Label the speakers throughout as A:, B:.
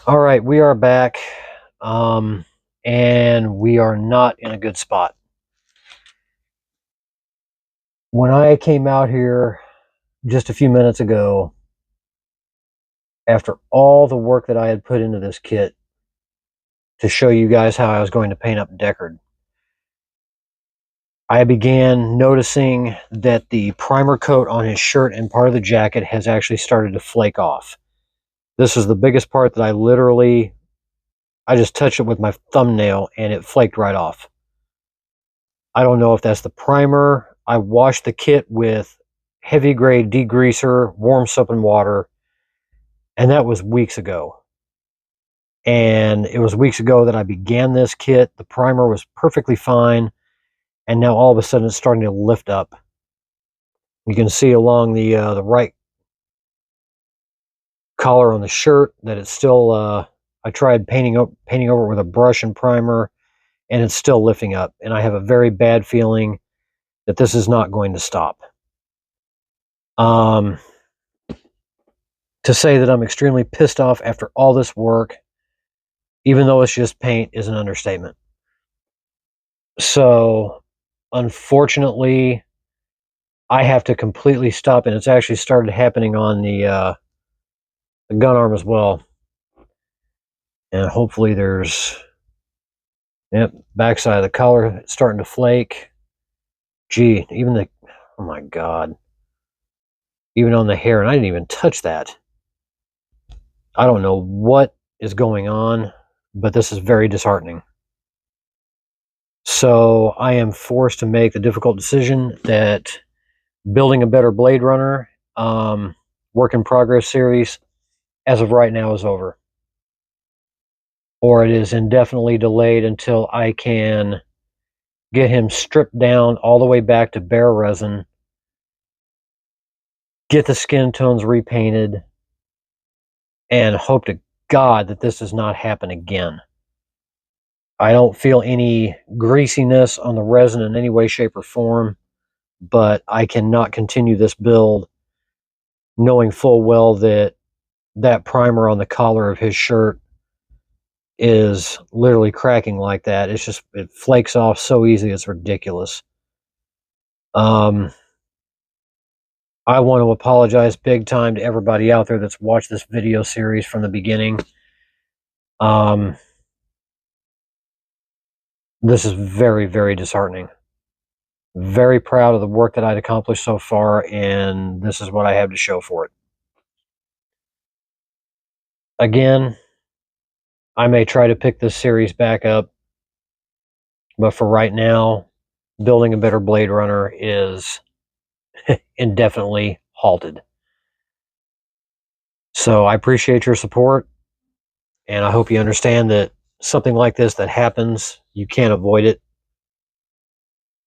A: All right, we are back, and we are not in a good spot. When I came out here just a few minutes ago, after all the work that I had put into this kit to show you guys how I was going to paint up Deckard, I began noticing that the primer coat on his shirt and part of the jacket has actually started to flake off. This is the biggest part that I just touched it with my thumbnail and it flaked right off. I don't know if that's the primer. I washed the kit with heavy grade degreaser, warm soap and water, and that was weeks ago. And it was weeks ago that I began this kit. The primer was perfectly fine, and now all of a sudden it's starting to lift up. You can see along the right collar on the shirt that it's still. I tried painting over it with a brush and primer, and it's still lifting up. And I have a very bad feeling that this is not going to stop. To say that I'm extremely pissed off after all this work, even though it's just paint, is an understatement. So, unfortunately, I have to completely stop, and it's actually started happening on the gun arm as well. And hopefully there's, yep, backside of the collar, it's starting to flake. Gee, oh my God. Even on the hair, and I didn't even touch that. I don't know what is going on, but this is very disheartening. So I am forced to make the difficult decision that building a better Blade Runner work in progress series as of right now is over, or it is indefinitely delayed until I can get him stripped down all the way back to bare resin, get the skin tones repainted, and hope to God that this does not happen again. I don't feel any greasiness on the resin in any way, shape, or form, but I cannot continue this build knowing full well that that primer on the collar of his shirt is literally cracking like that. It flakes off so easy, it's ridiculous. I want to apologize big time to everybody out there that's watched this video series from the beginning. This is very, very disheartening. Very proud of the work that I'd accomplished so far, and this is what I have to show for it. Again, I may try to pick this series back up, but for right now, building a better Blade Runner is indefinitely halted. So I appreciate your support, and I hope you understand that something like this that happens, you can't avoid it.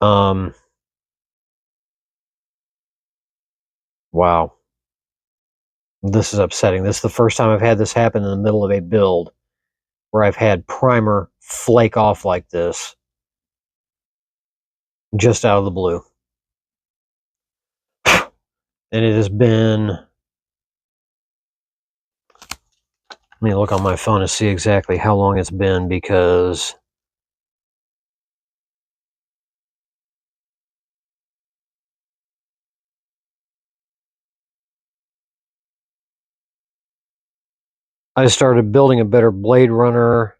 A: Wow. This is upsetting. This is the first time I've had this happen in the middle of a build where I've had primer flake off like this just out of the blue. And it has been, let me look on my phone to see exactly how long it's been, because I started building a better Blade Runner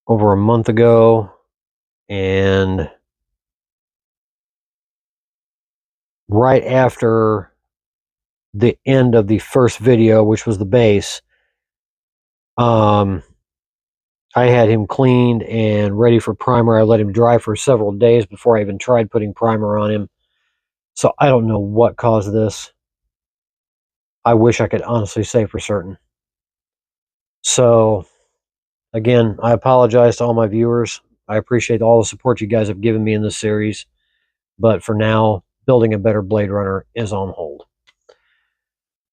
A: over a month ago, and right after the end of the first video, which was the base, I had him cleaned and ready for primer. I let him dry for several days before I even tried putting primer on him. So I don't know what caused this. I wish I could honestly say for certain. So, again, I apologize to all my viewers. I appreciate all the support you guys have given me in this series. But for now, building a better Blade Runner is on hold.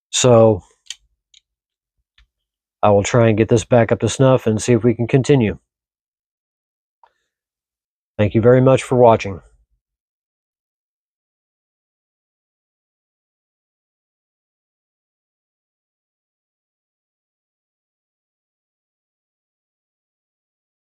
A: So, I will try and get this back up to snuff and see if we can continue. Thank you very much for watching.